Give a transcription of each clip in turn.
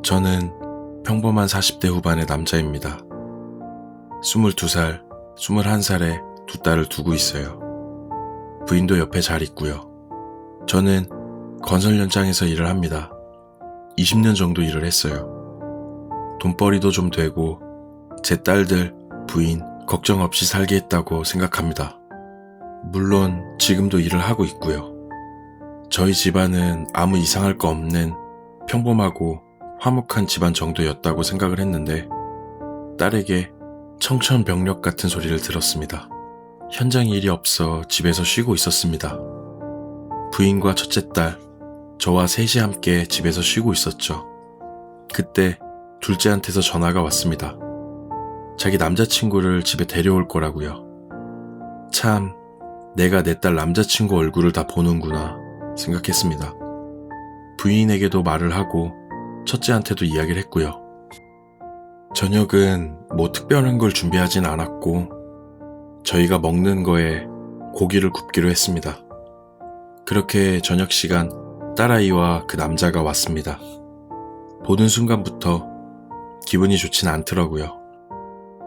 저는 평범한 40대 후반의 남자입니다. 22살, 21살에 두 딸을 두고 있어요. 부인도 옆에 잘 있고요. 저는 건설 현장에서 일을 합니다. 20년 정도 일을 했어요. 돈벌이도 좀 되고 제 딸들, 부인 걱정 없이 살게 했다고 생각합니다. 물론 지금도 일을 하고 있고요. 저희 집안은 아무 이상할 거 없는 평범하고 화목한 집안 정도였다고 생각을 했는데 딸에게 청천벽력 같은 소리를 들었습니다. 현장 일이 없어 집에서 쉬고 있었습니다. 부인과 첫째 딸, 저와 셋이 함께 집에서 쉬고 있었죠. 그때 둘째한테서 전화가 왔습니다. 자기 남자친구를 집에 데려올 거라고요. 참, 내가 내 딸 남자친구 얼굴을 다 보는구나 생각했습니다. 부인에게도 말을 하고 첫째한테도 이야기를 했고요. 저녁은 뭐 특별한 걸 준비하진 않았고 저희가 먹는 거에 고기를 굽기로 했습니다. 그렇게 저녁 시간 딸아이와 그 남자가 왔습니다. 보는 순간부터 기분이 좋진 않더라고요.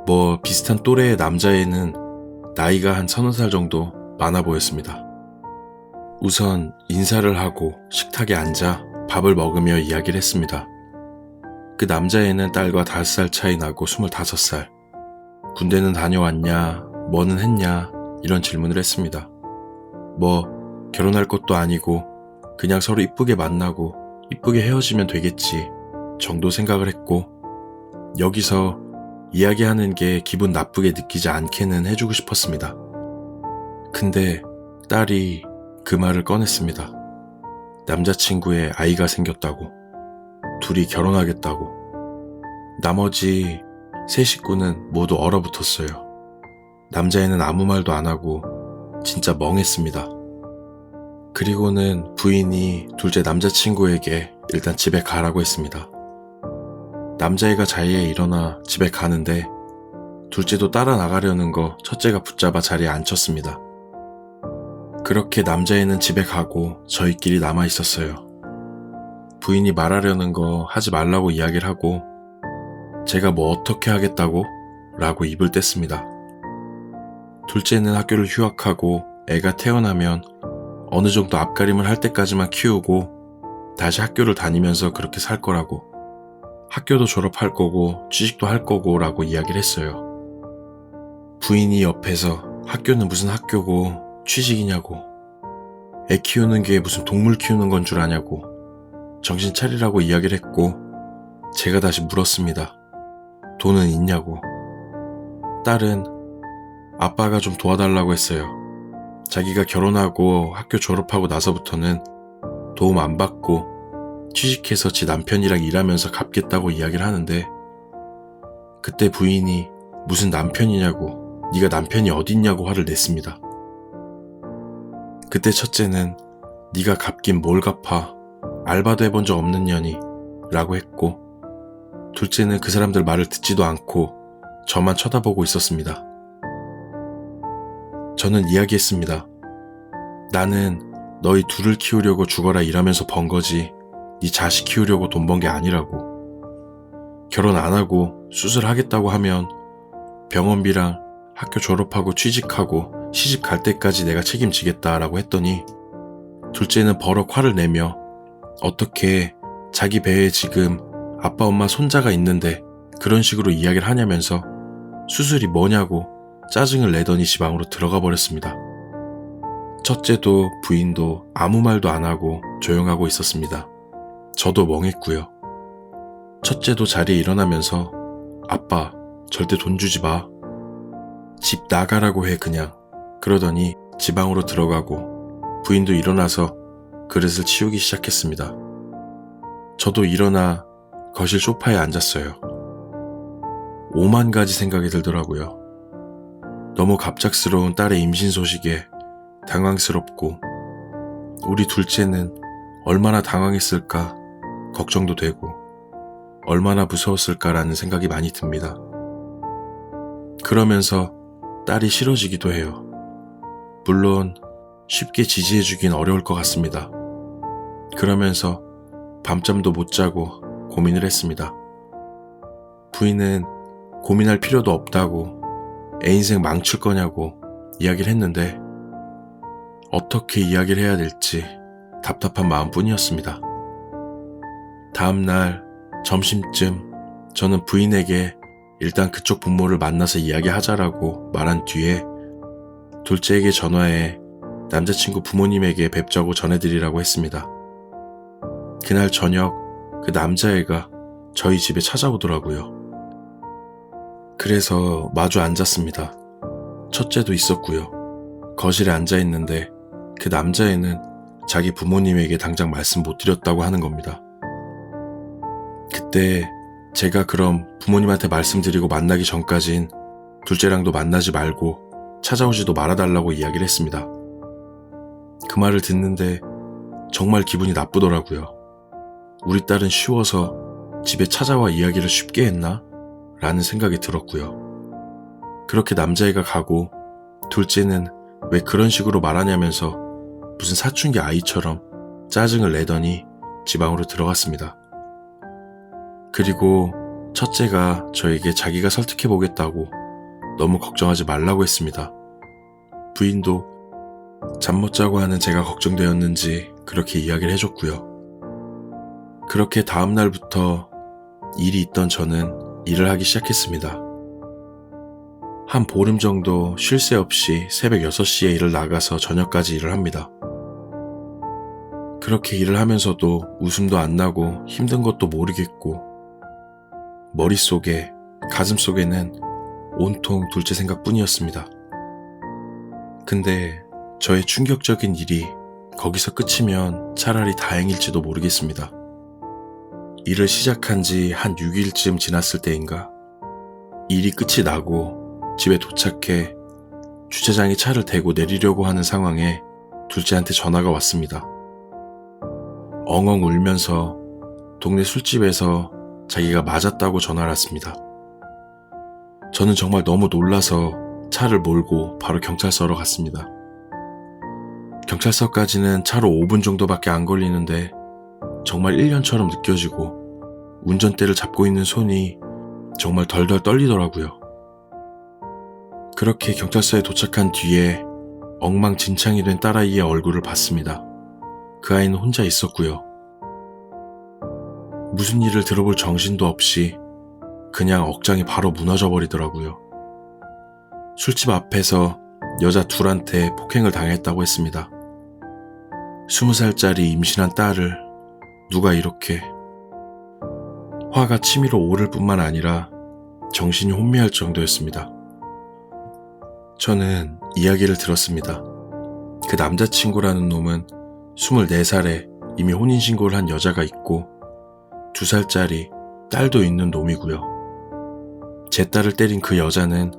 뭐 비슷한 또래의 남자애는 나이가 한 30살 정도 많아 보였습니다. 우선 인사를 하고 식탁에 앉아 밥을 먹으며 이야기를 했습니다. 그 남자애는 딸과 5살 차이 나고 25살. 군대는 다녀왔냐, 뭐는 했냐 이런 질문을 했습니다. 뭐 결혼할 것도 아니고 그냥 서로 이쁘게 만나고 이쁘게 헤어지면 되겠지 정도 생각을 했고 여기서 이야기하는 게 기분 나쁘게 느끼지 않게는 해주고 싶었습니다. 근데 딸이 그 말을 꺼냈습니다. 남자친구의 아이가 생겼다고, 둘이 결혼하겠다고. 나머지 세 식구는 모두 얼어붙었어요. 남자애는 아무 말도 안 하고 진짜 멍했습니다. 그리고는 부인이 둘째 남자친구에게 일단 집에 가라고 했습니다. 남자애가 자리에 일어나 집에 가는데 둘째도 따라 나가려는 거 첫째가 붙잡아 자리에 앉혔습니다. 그렇게 남자애는 집에 가고 저희끼리 남아 있었어요. 부인이 말하려는 거 하지 말라고 이야기를 하고 제가 뭐 어떻게 하겠다고? 라고 입을 뗐습니다. 둘째는 학교를 휴학하고 애가 태어나면 어느 정도 앞가림을 할 때까지만 키우고 다시 학교를 다니면서 그렇게 살 거라고, 학교도 졸업할 거고 취직도 할 거고 라고 이야기를 했어요. 부인이 옆에서 학교는 무슨 학교고 취직이냐고, 애 키우는 게 무슨 동물 키우는 건 줄 아냐고 정신 차리라고 이야기를 했고 제가 다시 물었습니다. 돈은 있냐고. 딸은 아빠가 좀 도와달라고 했어요. 자기가 결혼하고 학교 졸업하고 나서부터는 도움 안 받고 취직해서 지 남편이랑 일하면서 갚겠다고 이야기를 하는데 그때 부인이 무슨 남편이냐고, 네가 남편이 어딨냐고 화를 냈습니다. 그때 첫째는 네가 갚긴 뭘 갚아, 알바도 해본 적 없는 년이 라고 했고 둘째는 그 사람들 말을 듣지도 않고 저만 쳐다보고 있었습니다. 저는 이야기했습니다. 나는 너희 둘을 키우려고 죽어라 일하면서 번 거지 네 자식 키우려고 돈 번 게 아니라고. 결혼 안 하고 수술하겠다고 하면 병원비랑 학교 졸업하고 취직하고 시집 갈 때까지 내가 책임지겠다라고 했더니 둘째는 버럭 화를 내며 어떻게 자기 배에 지금 아빠 엄마 손자가 있는데 그런 식으로 이야기를 하냐면서 수술이 뭐냐고 짜증을 내더니 집 안으로 들어가 버렸습니다. 첫째도 부인도 아무 말도 안 하고 조용하고 있었습니다. 저도 멍했고요. 첫째도 자리에 일어나면서 아빠 절대 돈 주지 마. 집 나가라고 해 그냥. 그러더니 집 안으로 들어가고 부인도 일어나서 그릇을 치우기 시작했습니다. 저도 일어나 거실 소파에 앉았어요. 5만 가지 생각이 들더라고요. 너무 갑작스러운 딸의 임신 소식에 당황스럽고 우리 둘째는 얼마나 당황했을까 걱정도 되고 얼마나 무서웠을까라는 생각이 많이 듭니다. 그러면서 딸이 싫어지기도 해요. 물론 쉽게 지지해주긴 어려울 것 같습니다. 그러면서 밤잠도 못 자고 고민을 했습니다. 부인은 고민할 필요도 없다고, 애 인생 망칠 거냐고 이야기를 했는데 어떻게 이야기를 해야 될지 답답한 마음뿐이었습니다. 다음날 점심쯤 저는 부인에게 일단 그쪽 부모를 만나서 이야기하자라고 말한 뒤에 둘째에게 전화해 남자친구 부모님에게 뵙자고 전해드리라고 했습니다. 그날 저녁 그 남자애가 저희 집에 찾아오더라고요. 그래서 마주 앉았습니다. 첫째도 있었고요. 거실에 앉아있는데 그 남자애는 자기 부모님에게 당장 말씀 못 드렸다고 하는 겁니다. 그때 제가 그럼 부모님한테 말씀드리고 만나기 전까진 둘째랑도 만나지 말고 찾아오지도 말아달라고 이야기를 했습니다. 그 말을 듣는데 정말 기분이 나쁘더라고요. 우리 딸은 쉬워서 집에 찾아와 이야기를 쉽게 했나? 라는 생각이 들었고요. 그렇게 남자애가 가고 둘째는 왜 그런 식으로 말하냐면서 무슨 사춘기 아이처럼 짜증을 내더니 지방으로 들어갔습니다. 그리고 첫째가 저에게 자기가 설득해보겠다고 너무 걱정하지 말라고 했습니다. 부인도 잠 못 자고 하는 제가 걱정되었는지 그렇게 이야기를 해줬고요. 그렇게 다음 날부터 일이 있던 저는 일을 하기 시작했습니다. 한 보름 정도 쉴 새 없이 새벽 6시에 일을 나가서 저녁까지 일을 합니다. 그렇게 일을 하면서도 웃음도 안 나고 힘든 것도 모르겠고 머릿속에, 가슴속에는 온통 둘째 생각뿐이었습니다. 근데 저의 충격적인 일이 거기서 끝이면 차라리 다행일지도 모르겠습니다. 일을 시작한 지 한 6일쯤 지났을 때인가 일이 끝이 나고 집에 도착해 주차장에 차를 대고 내리려고 하는 상황에 둘째한테 전화가 왔습니다. 엉엉 울면서 동네 술집에서 자기가 맞았다고 전화를 왔습니다. 저는 정말 너무 놀라서 차를 몰고 바로 경찰서로 갔습니다. 경찰서까지는 차로 5분 정도밖에 안 걸리는데 정말 1년처럼 느껴지고 운전대를 잡고 있는 손이 정말 덜덜 떨리더라고요. 그렇게 경찰서에 도착한 뒤에 엉망진창이 된 딸아이의 얼굴을 봤습니다. 그 아이는 혼자 있었고요. 무슨 일을 들어볼 정신도 없이 그냥 억장이 바로 무너져 버리더라고요. 술집 앞에서 여자 둘한테 폭행을 당했다고 했습니다. 20살짜리 임신한 딸을 누가 이렇게. 화가 치밀어 오를 뿐만 아니라 정신이 혼미할 정도였습니다. 저는 이야기를 들었습니다. 그 남자친구라는 놈은 24살에 이미 혼인신고를 한 여자가 있고 2살짜리 딸도 있는 놈이고요. 제 딸을 때린 그 여자는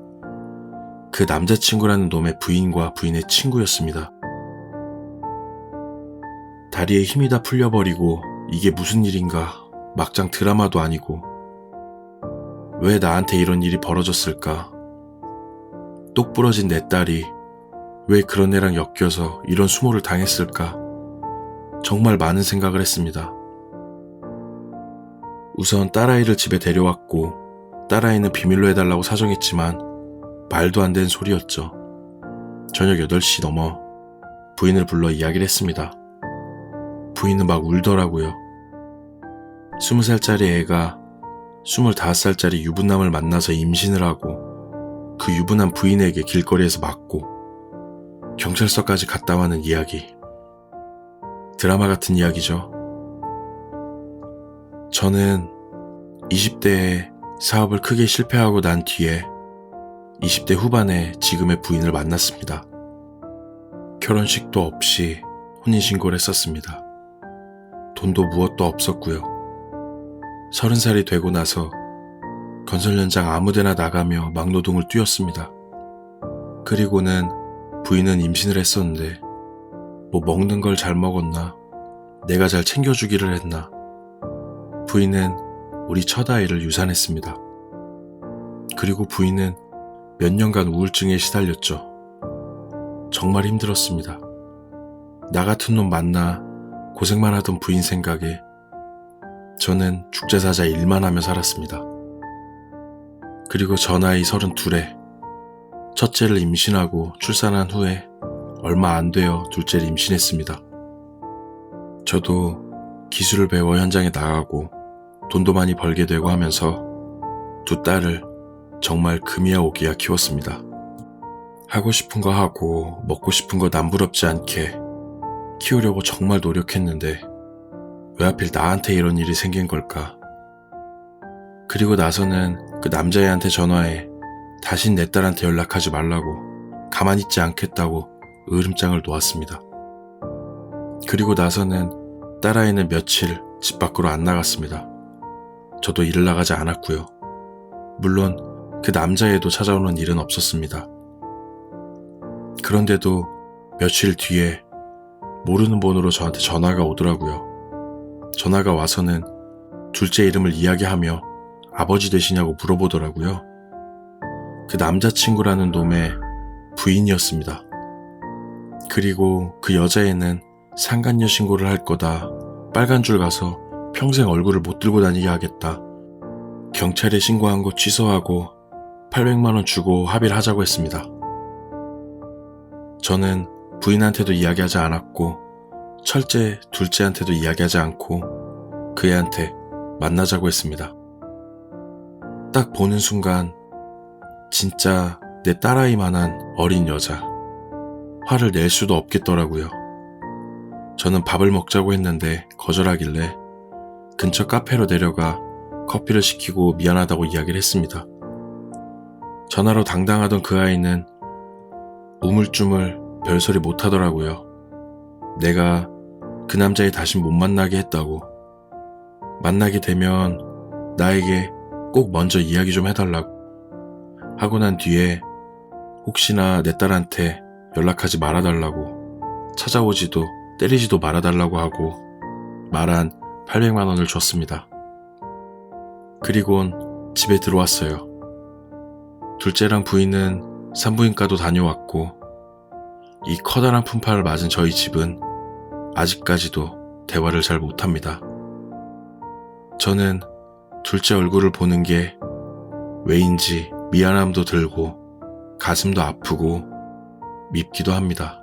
그 남자친구라는 놈의 부인과 부인의 친구였습니다. 다리에 힘이 다 풀려버리고 이게 무슨 일인가, 막장 드라마도 아니고 왜 나한테 이런 일이 벌어졌을까? 똑 부러진 내 딸이 왜 그런 애랑 엮여서 이런 수모를 당했을까? 정말 많은 생각을 했습니다. 우선 딸아이를 집에 데려왔고 딸아이는 비밀로 해달라고 사정했지만 말도 안 되는 소리였죠. 저녁 8시 넘어 부인을 불러 이야기를 했습니다. 부인은 막 울더라고요. 20살짜리 애가 25살짜리 유부남을 만나서 임신을 하고 그 유부남 부인에게 길거리에서 맞고 경찰서까지 갔다 와는 이야기. 드라마 같은 이야기죠. 저는 20대에 사업을 크게 실패하고 난 뒤에 20대 후반에 지금의 부인을 만났습니다. 결혼식도 없이 혼인신고를 했었습니다. 돈도 무엇도 없었고요. 30살이 되고 나서 건설 현장 아무데나 나가며 막노동을 뛰었습니다. 그리고는 부인은 임신을 했었는데 뭐 먹는 걸 잘 먹었나, 내가 잘 챙겨주기를 했나. 부인은 우리 첫 아이를 유산했습니다. 그리고 부인은 몇 년간 우울증에 시달렸죠. 정말 힘들었습니다. 나 같은 놈 만나 고생만 하던 부인 생각에 저는 죽자사자 일만 하며 살았습니다. 그리고 저 나이 32에 첫째를 임신하고 출산한 후에 얼마 안 되어 둘째를 임신했습니다. 저도 기술을 배워 현장에 나가고 돈도 많이 벌게 되고 하면서 두 딸을 정말 금이야 오기야 키웠습니다. 하고 싶은 거 하고 먹고 싶은 거 남부럽지 않게 키우려고 정말 노력했는데 왜 하필 나한테 이런 일이 생긴 걸까? 그리고 나서는 그 남자애한테 전화해 다신 내 딸한테 연락하지 말라고 가만히 있지 않겠다고 으름장을 놓았습니다. 그리고 나서는 딸아이는 며칠 집 밖으로 안 나갔습니다. 저도 일을 나가지 않았고요. 물론 그 남자애도 찾아오는 일은 없었습니다. 그런데도 며칠 뒤에 모르는 번호로 저한테 전화가 오더라고요. 전화가 와서는 둘째 이름을 이야기하며 아버지 되시냐고 물어보더라고요. 그 남자친구라는 놈의 부인이었습니다. 그리고 그 여자애는 상간녀 신고를 할 거다. 빨간 줄 가서 평생 얼굴을 못 들고 다니게 하겠다. 경찰에 신고한 거 취소하고 800만 원 주고 합의를 하자고 했습니다. 저는 부인한테도 이야기하지 않았고 첫째, 둘째한테도 이야기하지 않고 그 애한테 만나자고 했습니다. 딱 보는 순간 진짜 내 딸아이만한 어린 여자. 화를 낼 수도 없겠더라고요. 저는 밥을 먹자고 했는데 거절하길래 근처 카페로 내려가 커피를 시키고 미안하다고 이야기를 했습니다. 전화로 당당하던 그 아이는 우물쭈물 별소리 못하더라고요. 내가 그 남자애 다시 못 만나게 했다고. 만나게 되면 나에게 꼭 먼저 이야기 좀 해달라고. 하고 난 뒤에 혹시나 내 딸한테 연락하지 말아달라고, 찾아오지도 때리지도 말아달라고 하고 말한 800만 원을 줬습니다. 그리곤 집에 들어왔어요. 둘째랑 부인은 산부인과도 다녀왔고 이 커다란 풍파를 맞은 저희 집은 아직까지도 대화를 잘 못합니다. 저는 둘째 얼굴을 보는 게 왜인지 미안함도 들고 가슴도 아프고 밉기도 합니다.